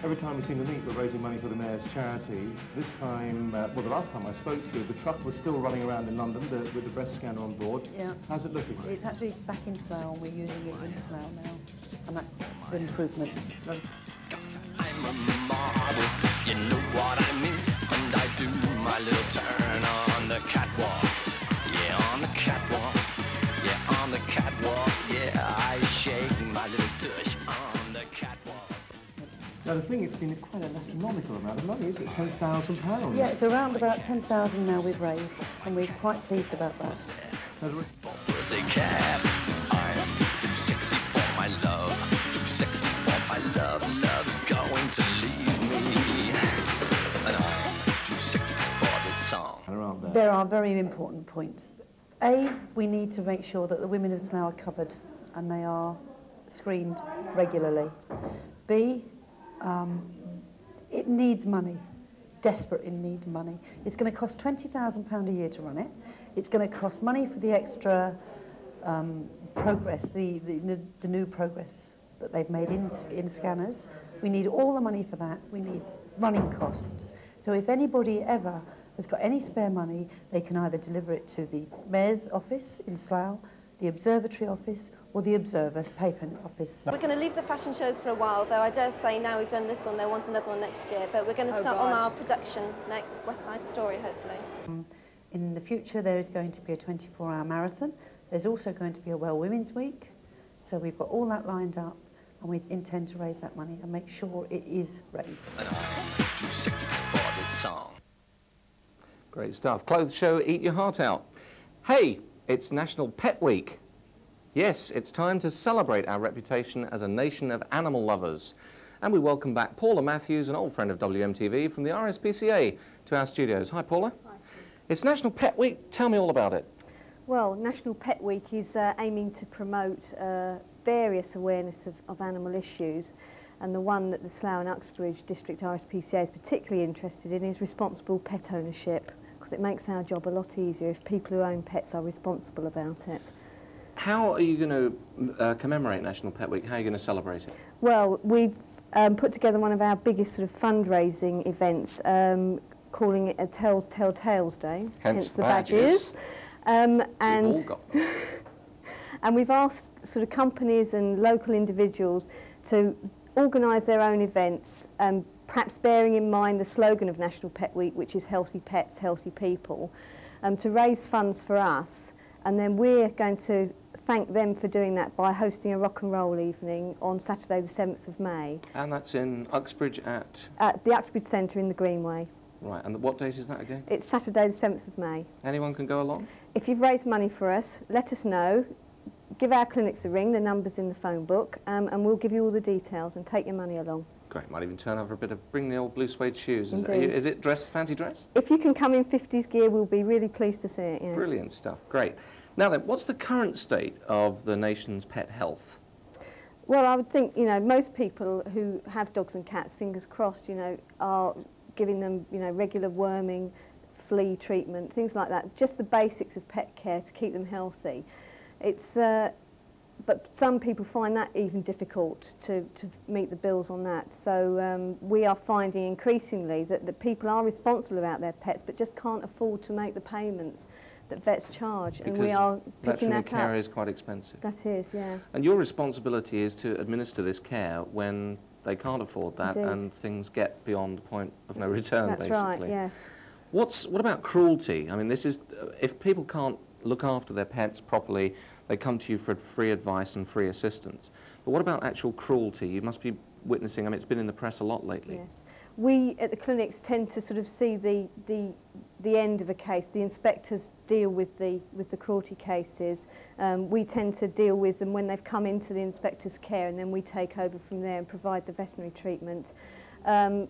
Every time we seem to meet, we're raising money for the Mayor's charity. This time, well, the last time I spoke to you, the truck was still running around in London with the breast scanner on board. Yeah. How's it looking? It's actually back in Slough, and we're using it in Slough now, and that's an improvement. I'm a model, you know what I mean, and I do my little turn on the catwalk. Yeah, on the catwalk, yeah, on the catwalk, yeah, I shake my little tush on the catwalk. Now the thing, it's been quite an astronomical amount of money, isn't it? £10,000. Yeah, it's around about 10,000 now we've raised, and we're quite pleased about that. Pussycat, I'm too sexy for my love, too sexy for my love, love's going to leave me, and I'm too sexy for this song. There are very important points. A, we need to make sure that the women of Slough are covered, and they are screened regularly. B, it needs money, desperately needs money. It's going to cost £20,000 a year to run it. It's going to cost money for the extra progress, the new progress that they've made in scanners. We need all the money for that. We need running costs. So if anybody ever has got any spare money, they can either deliver it to the Mayor's office in Slough, the Observatory office, or the Observer paper office. We're going to leave the fashion shows for a while, though I dare say now we've done this one, they'll want another one next year. But we're going to start on our production next, West Side Story, hopefully. In the future, there is going to be a 24-hour marathon. There's also going to be a Well Women's Week. So we've got all that lined up, and we intend to raise that money and make sure it is raised. And I'm too sexy for this song. Great stuff. Clothes show, eat your heart out. Hey, it's National Pet Week. Yes, it's time to celebrate our reputation as a nation of animal lovers. And we welcome back Paula Matthews, an old friend of WMTV, from the RSPCA to our studios. Hi, Paula. Hi. It's National Pet Week. Tell me all about it. Well, National Pet Week is aiming to promote various awareness of animal issues. And the one that the Slough and Uxbridge District RSPCA is particularly interested in is responsible pet ownership, because it makes our job a lot easier if people who own pets are responsible about it. How are you going to commemorate National Pet Week? How are you going to celebrate it? Well, we've put together one of our biggest sort of fundraising events, calling it a Tails Tell Tales Day, hence the badges. And we've all got them. And we've asked sort of companies and local individuals to organise their own events, perhaps bearing in mind the slogan of National Pet Week, which is healthy pets, healthy people, to raise funds for us. And then we're going to thank them for doing that by hosting a rock and roll evening on Saturday the 7th of May. And that's in Uxbridge at? At the Uxbridge Centre in the Greenway. Right, and what date is that again? It's Saturday the 7th of May. Anyone can go along? If you've raised money for us, let us know. Give our clinics a ring, the number's in the phone book, and we'll give you all the details and take your money along. Great, might even turn over a bit of, bring the old blue suede shoes. Indeed. Is it dress, fancy dress? If you can come in 50s gear, we'll be really pleased to see it, yes. Brilliant stuff, great. Now then, what's the current state of the nation's pet health? Well, I would think, you know, most people who have dogs and cats, fingers crossed, you know, are giving them, you know, regular worming, flea treatment, things like that, just the basics of pet care to keep them healthy. It's, but some people find that even difficult to meet the bills on that. So we are finding increasingly that people are responsible about their pets but just can't afford to make the payments that vets charge. Because and we are picking that up. veterinary care is quite expensive. That is, yeah. And your responsibility is to administer this care when they can't afford that. Indeed. And things get beyond the point of no return, That's basically. right, yes. What about cruelty? I mean, this is, if people can't look after their pets properly, they come to you for free advice and free assistance. But what about actual cruelty? You must be witnessing, I mean, it's been in the press a lot lately. Yes. We at the clinics tend to sort of see the end of a case. The inspectors deal with the cruelty cases. We tend to deal with them when they've come into the inspector's care, and then we take over from there and provide the veterinary treatment. The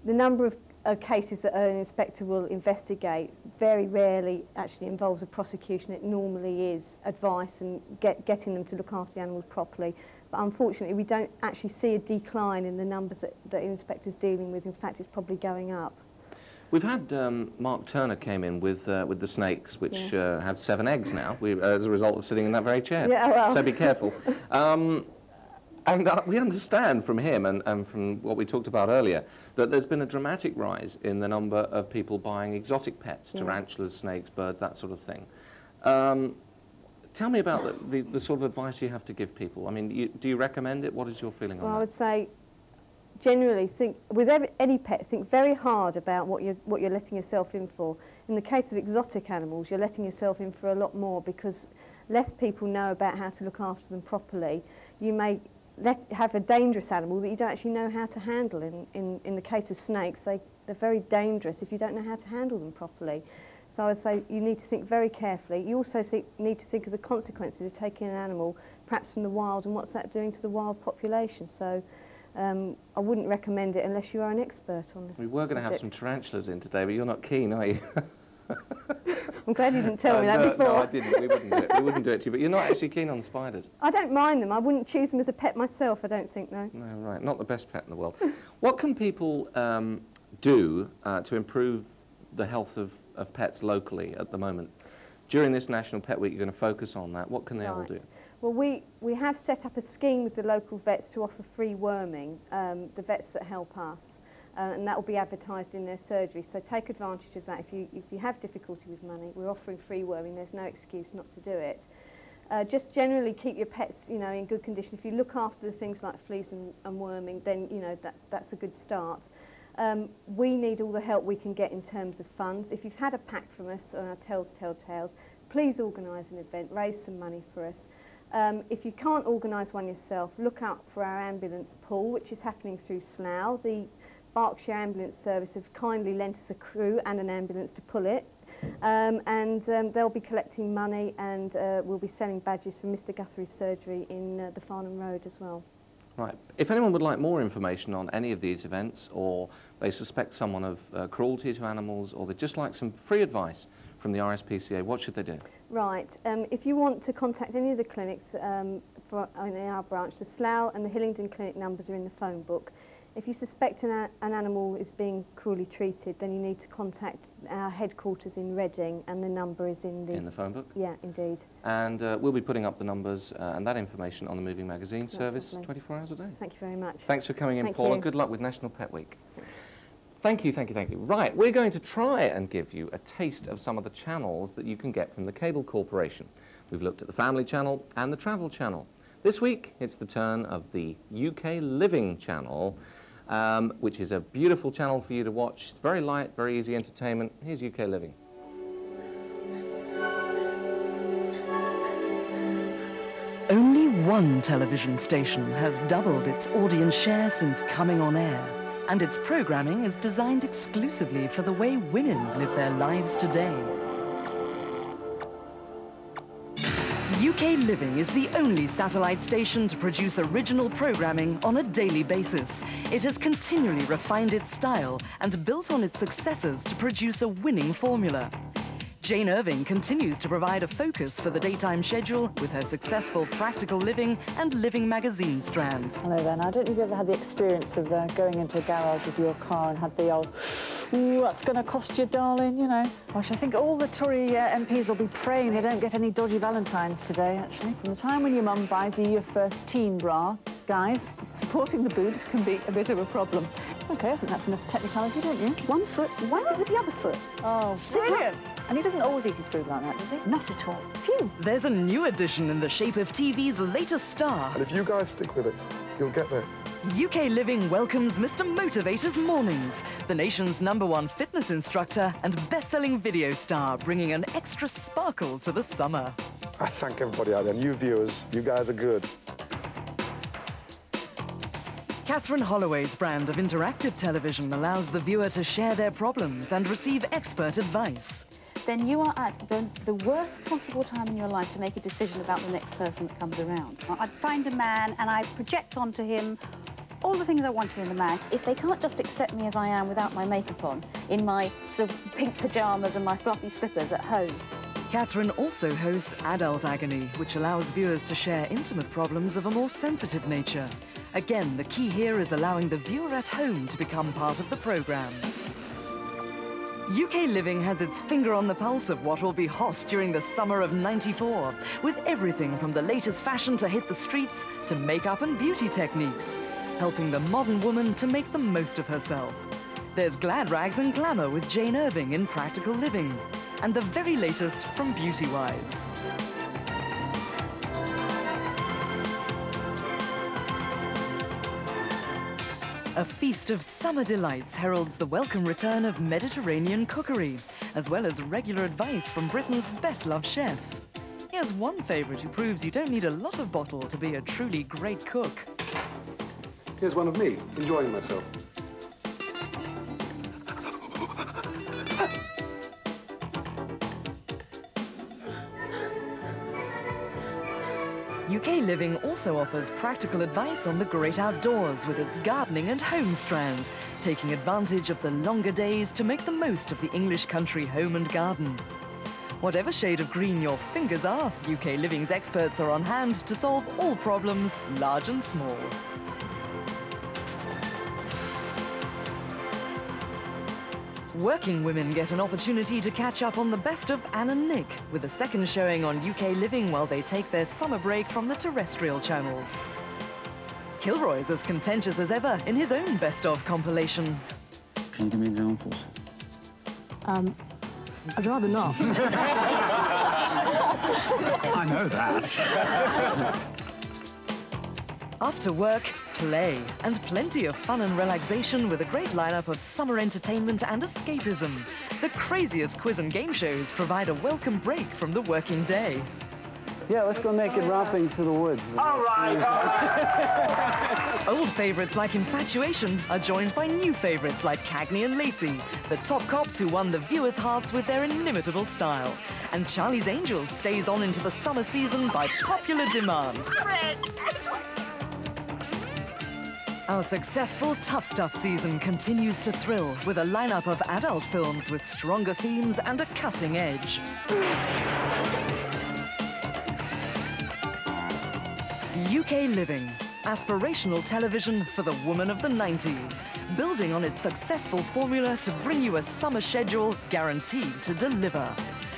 number of cases that an inspector will investigate very rarely actually involves a prosecution. It normally is advice and getting them to look after the animals properly. But unfortunately, we don't actually see a decline in the numbers that inspectors dealing with. In fact, it's probably going up. We've had Mark Turner came in with the snakes, which have 7 eggs now, as a result of sitting in that very chair. Yeah, well. So be careful. And we understand from him and from what we talked about earlier that there's been a dramatic rise in the number of people buying exotic pets, tarantulas, snakes, birds, that sort of thing. Tell me about the sort of advice you have to give people. I mean, do you recommend it? What is your feeling on that? Well, I would say, generally, with any pet, think very hard about what you're letting yourself in for. In the case of exotic animals, you're letting yourself in for a lot more because less people know about how to look after them properly. You may have a dangerous animal that you don't actually know how to handle. In the case of snakes, they're very dangerous if you don't know how to handle them properly. So I would say you need to think very carefully. You also need to think of the consequences of taking an animal, perhaps from the wild, and what's that doing to the wild population. So I wouldn't recommend it unless you are an expert on this. We were going to have some tarantulas in today, but you're not keen, are you? I'm glad you didn't tell me that before. No, I didn't. We wouldn't do it. We wouldn't do it to you. But you're not actually keen on spiders. I don't mind them. I wouldn't choose them as a pet myself, I don't think, no. No, right. Not the best pet in the world. What can people do to improve the health of pets locally at the moment? During this National Pet Week, you're going to focus on that. What can they all do? Well, we have set up a scheme with the local vets to offer free worming, the vets that help us. And that will be advertised in their surgery. So take advantage of that. If you have difficulty with money, we're offering free worming. There's no excuse not to do it. Just generally keep your pets, you know, in good condition. If you look after the things like fleas and worming, then you know that's a good start. We need all the help we can get in terms of funds. If you've had a pack from us on our Tails Tell Tales, please organise an event, raise some money for us. If you can't organise one yourself, look out for our ambulance pool, which is happening through Slough. The Berkshire Ambulance Service have kindly lent us a crew and an ambulance to pull it. They'll be collecting money, and we'll be selling badges from Mr Guthrie's surgery in the Farnham Road as well. Right. If anyone would like more information on any of these events, or they suspect someone of cruelty to animals, or they'd just like some free advice from the RSPCA, what should they do? Right. If you want to contact any of the clinics in our branch, the Slough and the Hillingdon clinic numbers are in the phone book. If you suspect an animal is being cruelly treated, then you need to contact our headquarters in Reading, and the number is in the phone book. Yeah, indeed. And we'll be putting up the numbers and that information on the Moving Magazine service lovely. 24 hours a day. Thank you very much. Thanks for coming in, Thank Paula. you. Good luck with National Pet Week. Thank you, thank you, thank you. Right, we're going to try and give you a taste of some of the channels that you can get from the Cable Corporation. We've looked at the Family Channel and the Travel Channel. This week, it's the turn of the UK Living Channel, which is a beautiful channel for you to watch. It's very light, very easy entertainment. Here's UK Living. Only one television station has doubled its audience share since coming on air, and its programming is designed exclusively for the way women live their lives today. UK Living is the only satellite station to produce original programming on a daily basis. It has continually refined its style and built on its successes to produce a winning formula. Jane Irving continues to provide a focus for the daytime schedule with her successful Practical Living and Living magazine strands. Hello there. Now, I don't know if you've ever had the experience of going into a garage with your car and had the old, ooh, that's going to cost you, darling, you know. Gosh, I think all the Tory MPs will be praying they don't get any dodgy Valentines today, actually. From the time when your mum buys you your first teen bra, guys, supporting the boobs can be a bit of a problem. OK, I think that's enough technicality, don't you? One foot, wipe it with the other foot. Oh, brilliant. And he doesn't always eat his food like that, does he? Not at all. Phew. There's a new addition in the shape of TV's latest star. And if you guys stick with it, you'll get there. UK Living welcomes Mr. Motivator's Mornings, the nation's #1 fitness instructor and best-selling video star, bringing an extra sparkle to the summer. I thank everybody out there, you viewers, you guys are good. Catherine Holloway's brand of interactive television allows the viewer to share their problems and receive expert advice. Then you are at the worst possible time in your life to make a decision about the next person that comes around. I'd find a man and I'd project onto him all the things I wanted in a man. If they can't just accept me as I am without my makeup on, in my sort of pink pyjamas and my fluffy slippers at home. Catherine also hosts Adult Agony, which allows viewers to share intimate problems of a more sensitive nature. Again, the key here is allowing the viewer at home to become part of the programme. UK Living has its finger on the pulse of what will be hot during the summer of '94, with everything from the latest fashion to hit the streets to makeup and beauty techniques, helping the modern woman to make the most of herself. There's Glad Rags and Glamour with Jane Irving in Practical Living, and the very latest from Beauty Wise. A feast of summer delights heralds the welcome return of Mediterranean cookery, as well as regular advice from Britain's best-loved chefs. Here's one favourite who proves you don't need a lot of bottle to be a truly great cook. Here's one of me, enjoying myself. UK Living also offers practical advice on the great outdoors with its gardening and home strand, taking advantage of the longer days to make the most of the English country home and garden. Whatever shade of green your fingers are, UK Living's experts are on hand to solve all problems, large and small. Working women get an opportunity to catch up on the best of Anne and Nick, with a second showing on UK Living while they take their summer break from the terrestrial channels. Kilroy's as contentious as ever in his own best of compilation. Can you give me examples? I'd rather not. I know that. After work, play, and plenty of fun and relaxation with a great lineup of summer entertainment and escapism. The craziest quiz and game shows provide a welcome break from the working day. Yeah, let's go naked romping through the woods. All right, all right. Old favourites like Infatuation are joined by new favourites like Cagney and Lacey, the top cops who won the viewers' hearts with their inimitable style. And Charlie's Angels stays on into the summer season by popular demand. Our successful Tough Stuff season continues to thrill with a lineup of adult films with stronger themes and a cutting edge. UK Living, Aspirational television for the woman of the 90s, building on its successful formula to bring you a summer schedule guaranteed to deliver.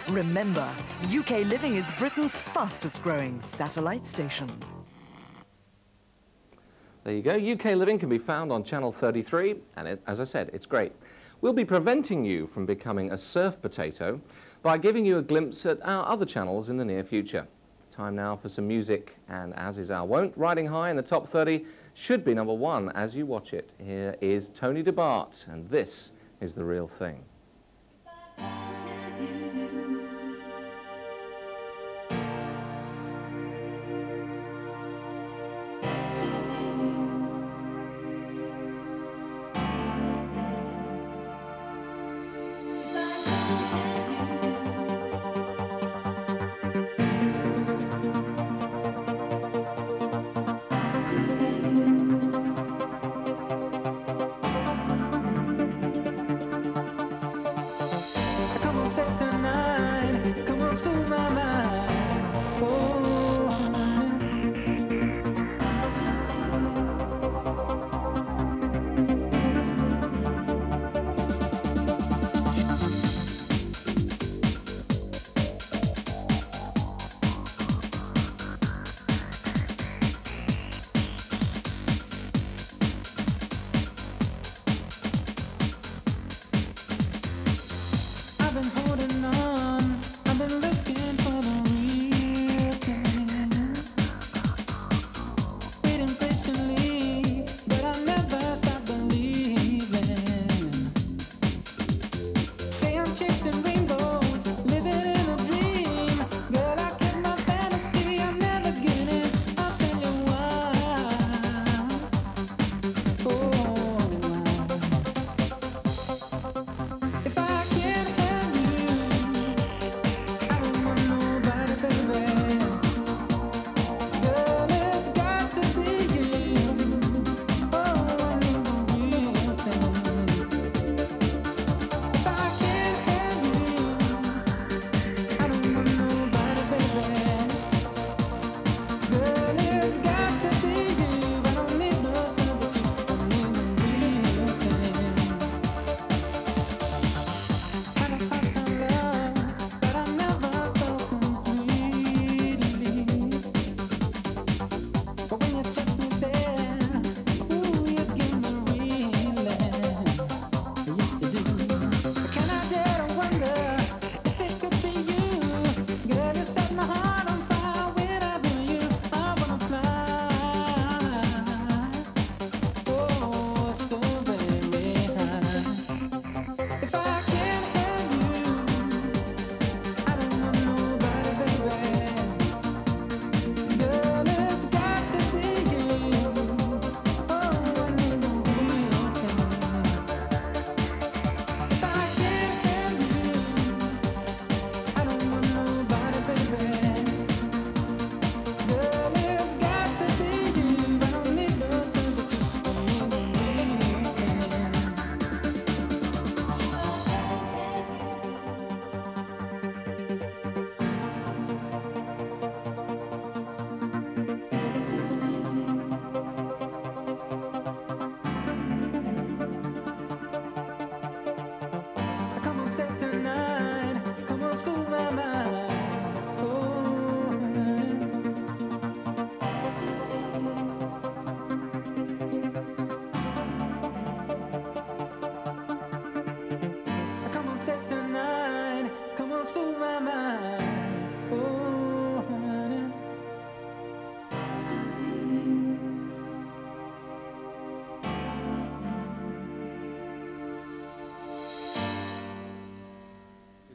Remember, UK Living is Britain's fastest growing satellite station. There you go. UK Living can be found on Channel 33, and as I said, it's great. We'll be preventing you from becoming a surf potato by giving you a glimpse at our other channels in the near future. Time now for some music, and as is our wont, riding high in the top 30 should be #1 as you watch it. Here is Tony DeBart, and this is The Real Thing.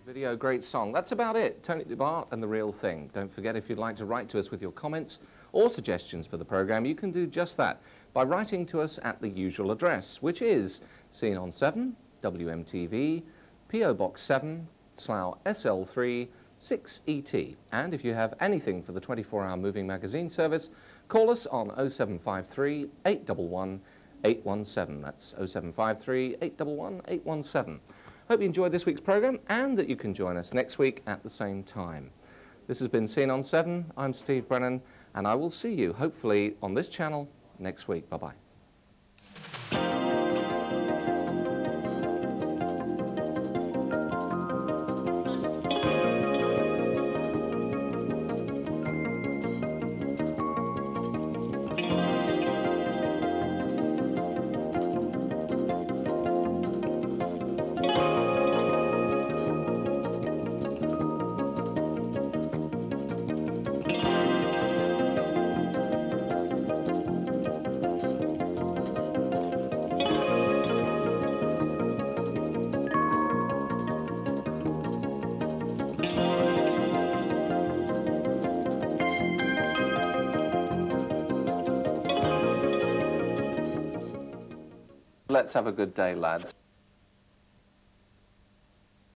Video, great song. That's about it. Tony DeBart and The Real Thing. Don't forget, if you'd like to write to us with your comments or suggestions for the programme, you can do just that by writing to us at the usual address, which is Scene on 7, WMtv, PO Box 7, Slough SL3, 6ET. And if you have anything for the 24-hour moving magazine service, call us on 0753 811 817. That's 0753 811 817. Hope you enjoyed this week's programme and that you can join us next week at the same time. This has been Scene on 7. I'm Steve Brennan, and I will see you, hopefully, on this channel next week. Bye-bye. Let's have a good day, lads.